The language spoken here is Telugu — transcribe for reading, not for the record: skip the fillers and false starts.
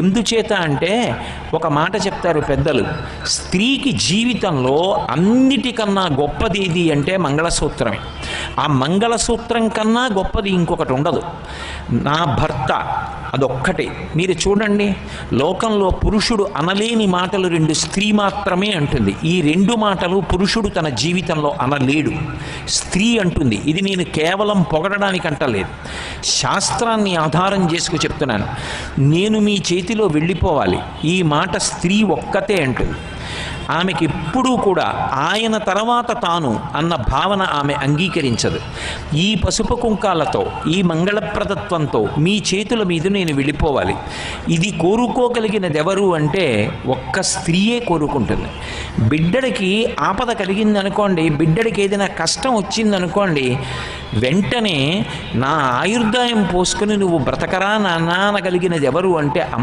ఎందుచేత అంటే ఒక మాట చెప్తారు పెద్దలు, స్త్రీకి జీవితంలో అన్నిటికన్నా గొప్పది ఏది అంటే మంగళసూత్రమే. ఆ మంగళసూత్రం కన్నా గొప్పది ఇంకొకటి ఉండదు. నా భర్త అదొక్కటే. మీరు చూడండి, లోకంలో పురుషుడు అనలేని మాటలు రెండు స్త్రీ మాత్రమే అంటుంది. ఈ రెండు మాటలు పురుషుడు తన జీవితంలో అనలేడు, స్త్రీ అంటుంది. ఇది నేను కేవలం పొగడడానికి అంటలేదు, శాస్త్రాన్ని ఆధారం చేసుకు చెప్తున్నాను. నేను మీ చేతిలో వెళ్ళిపోవాలి, ఈ మాట స్త్రీ ఒక్కతే అంటుంది. ఆమెకి ఎప్పుడూ కూడా ఆయన తర్వాత తాను అన్న భావన ఆమె అంగీకరించదు. ఈ పసుపు కుంకాలతో, ఈ మంగళప్రదత్వంతో మీ చేతుల మీద నేను వెళ్ళిపోవాలి, ఇది కోరుకోగలిగినది ఎవరు అంటే ఒక్క స్త్రీయే కోరుకుంటుంది. బిడ్డడికి ఆపద కలిగిందనుకోండి, బిడ్డడికి ఏదైనా కష్టం వచ్చిందనుకోండి, వెంటనే నా ఆయుర్దాయం పోసుకుని నువ్వు బ్రతకరా నాన్న అనగలిగినది ఎవరు అంటే అమ్మ